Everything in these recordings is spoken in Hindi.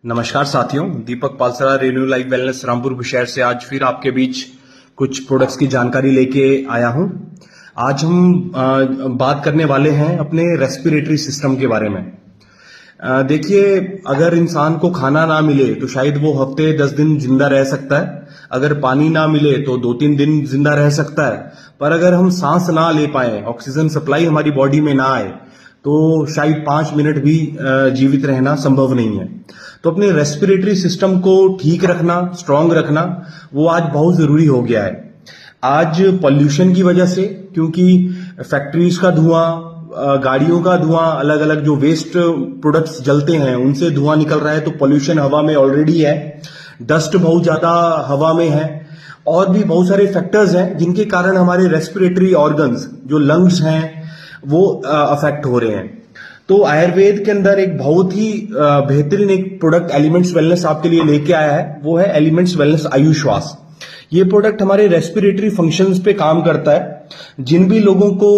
नमस्कार साथियों, Deepak Palsra, renew life wellness Rampur Bushahr से आज फिर आपके बीच कुछ प्रोडक्ट्स की जानकारी लेके आया हूं। आज हम बात करने वाले हैं अपने रेस्पिरेटरी सिस्टम के बारे में। देखिए, अगर इंसान को खाना ना मिले तो शायद वो हफ्ते 10 दिन जिंदा रह सकता है। अगर पानी ना मिले तो 2-3 दिन जिंदा रह सकता है। पर अगर हम सांस ना ले पाए, ऑक्सीजन सप्लाई हमारी बॉडी में ना आए, तो शायद 5 मिनट भी जीवित रहना संभव नहीं है। तो अपने रेस्पिरेटरी सिस्टम को ठीक रखना, स्ट्रांग रखना, वो आज बहुत जरूरी हो गया है। आज पॉल्यूशन की वजह से, क्योंकि फैक्ट्रीज का धुआं, गाड़ियों का धुआं, अलग अलग जो वेस्ट प्रोडक्ट्स जलते हैं उनसे धुआं निकल रहा है, तो पॉल्यूशन हवा में ऑलरेडी है। डस्ट बहुत ज्यादा हवा में है और भी बहुत सारे फैक्टर्स हैं जिनके कारण हमारे रेस्पिरेटरी ऑर्गन्स, जो लंग्स हैं, वो अफेक्ट हो रहे हैं। तो आयुर्वेद के अंदर एक बहुत ही बेहतरीन एक प्रोडक्ट एलिमेंट्स वेलनेस आपके लिए लेके आया है, वो है एलिमेंट्स वेलनेस आयुश्वास। ये प्रोडक्ट हमारे रेस्पिरेटरी फंक्शंस पे काम करता है। जिन भी लोगों को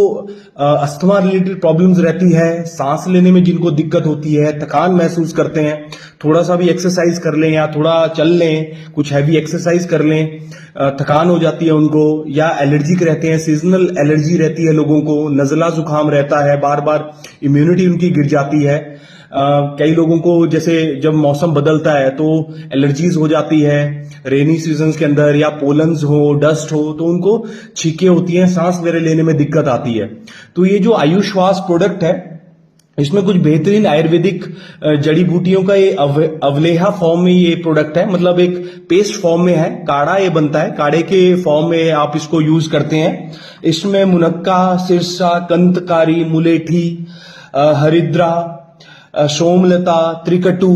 अस्थमा रिलेटेड प्रॉब्लम्स रहती है, सांस लेने में जिनको दिक्कत होती है, थकान महसूस करते हैं, थोड़ा सा भी एक्सरसाइज कर लें या थोड़ा चल लें, कुछ हैवी एक्सरसाइज कर लें, थकान हो जाती है उनको, या एलर्जिक रहते हैं, सीजनल एलर्जी रहती है लोगों को, नजला जुकाम रहता है, बार बार इम्यूनिटी उनकी गिर जाती है। कई लोगों को जैसे जब मौसम बदलता है तो एलर्जीज हो जाती है, रेनी सीजन्स के अंदर, या पोलन्स हो, डस्ट हो, तो उनको छींकें होती हैं, सांस लेने में दिक्कत आती है। तो ये जो आयुश्वास प्रोडक्ट है, इसमें कुछ बेहतरीन आयुर्वेदिक जड़ी बूटियों का ये अवलेहा फॉर्म में ये प्रोडक्ट है, मतलब एक पेस्ट फॉर्म में है, काढ़ा ये बनता है, काढ़े के फॉर्म में आप इसको यूज करते हैं। इसमें मुनक्का, सिरसा, कंतकारी, मुलेठी, हरिद्रा, सोमलता, त्रिकटु,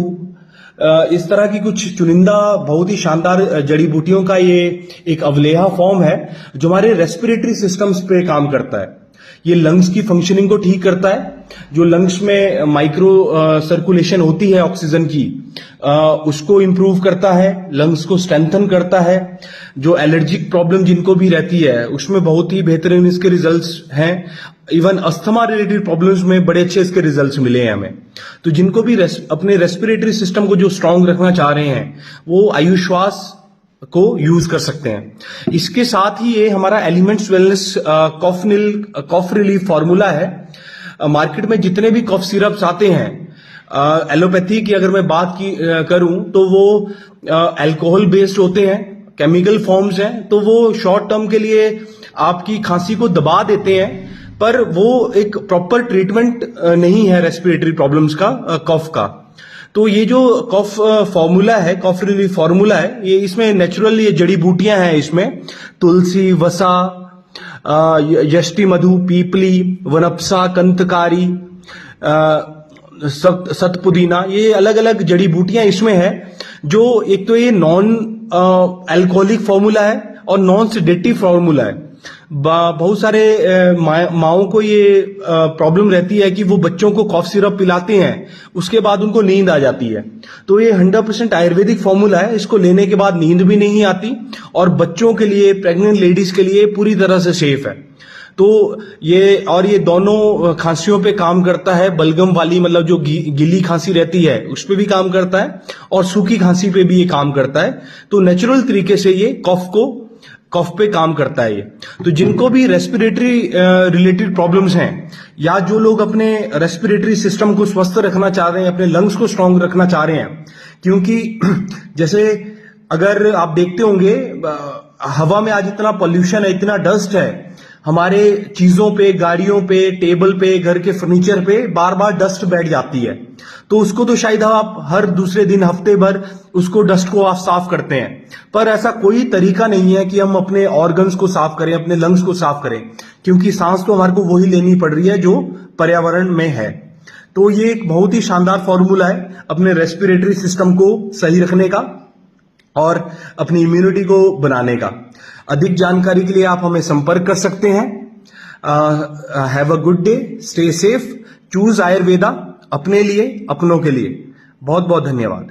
इस तरह की कुछ चुनिंदा बहुत ही शानदार जड़ी बूटियों का ये एक अवलेहा फॉर्म है जो हमारे रेस्पिरेटरी सिस्टम्स पे काम करता है। ये लंग्स की फंक्शनिंग को ठीक करता है। जो लंग्स में माइक्रो सर्कुलेशन होती है ऑक्सीजन की, उसको इंप्रूव करता है, लंग्स को स्ट्रेंथन करता है। जो एलर्जिक प्रॉब्लम जिनको भी रहती है उसमें बहुत ही बेहतरीन इसके रिजल्ट्स हैं। इवन अस्थमा रिलेटेड प्रॉब्लम्स में बड़े अच्छे इसके रिजल्ट्स मिले हैं हमें। तो जिनको भी अपने रेस्पिरेटरी सिस्टम को जो स्ट्रांग रखना चाह रहे हैं, वो आयुश्वास को यूज कर सकते हैं। इसके साथ ही ये हमारा एलिमेंट्स वेलनेस कॉफ रिलीफ फॉर्मूला है। मार्केट में जितने भी कॉफ सिरप्स आते हैं, एलोपैथी की अगर मैं बात करूं तो वो अल्कोहल बेस्ड होते हैं, केमिकल फॉर्म्स हैं, तो वो शॉर्ट टर्म के लिए आपकी खांसी को दबा देते हैं, पर वो एक प्रॉपर ट्रीटमेंट नहीं है रेस्पिरेटरी प्रॉब्लम्स का, कफ का। तो ये जो कफ फॉर्मूला है, कफ रिलीफ फॉर्मूला है, ये इसमें नेचुरल ये जड़ी बूटियां हैं। इसमें तुलसी, वसा, यष्टि मधु, पीपली, वनप्सा, कंतकारी, सतपुदीना, ये अलग अलग जड़ी बूटियां इसमें है। जो एक तो ये नॉन अल्कोहलिक फॉर्मूला है और नॉन सेडेटिव फॉर्मूला है। बहुत सारे माओं को ये प्रॉब्लम रहती है कि वो बच्चों को कॉफ सिरप पिलाते हैं, उसके बाद उनको नींद आ जाती है। तो ये 100% आयुर्वेदिक फॉर्मूला है। इसको लेने के बाद नींद भी नहीं आती और बच्चों के लिए, प्रेग्नेंट लेडीज के लिए पूरी तरह से सेफ है। तो ये दोनों खांसियों पे काम करता है। बलगम वाली, मतलब जो गीली खांसी रहती है, उस पे भी काम करता है और सूखी खांसी पे भी ये काम करता है। तो नेचुरल तरीके से ये कफ पे काम करता है ये। तो जिनको भी रेस्पिरेटरी रिलेटेड प्रॉब्लम्स हैं, या जो लोग अपने रेस्पिरेटरी सिस्टम को स्वस्थ रखना चाह रहे हैं, अपने लंग्स को स्ट्रांग रखना चाह रहे हैं, क्योंकि जैसे अगर आप देखते होंगे हवा में आज इतना पॉल्यूशन है, इतना डस्ट है, हमारे चीजों पे, गाड़ियों पे, टेबल पे, घर के फर्नीचर पे बार बार डस्ट बैठ जाती है। तो उसको तो शायद आप हर दूसरे दिन, हफ्ते भर उसको, डस्ट को आप साफ करते हैं, पर ऐसा कोई तरीका नहीं है कि हम अपने ऑर्गन्स को साफ करें, अपने लंग्स को साफ करें, क्योंकि सांस तो हमारे को वही लेनी पड़ रही है जो पर्यावरण में है। तो ये एक बहुत ही शानदार फॉर्मूला है अपने रेस्पिरेटरी सिस्टम को सही रखने का और अपनी इम्यूनिटी को बनाने का। अधिक जानकारी के लिए आप हमें संपर्क कर सकते हैं। Have a good day, stay safe, choose Ayurveda, अपने लिए, अपनों के लिए। बहुत बहुत धन्यवाद।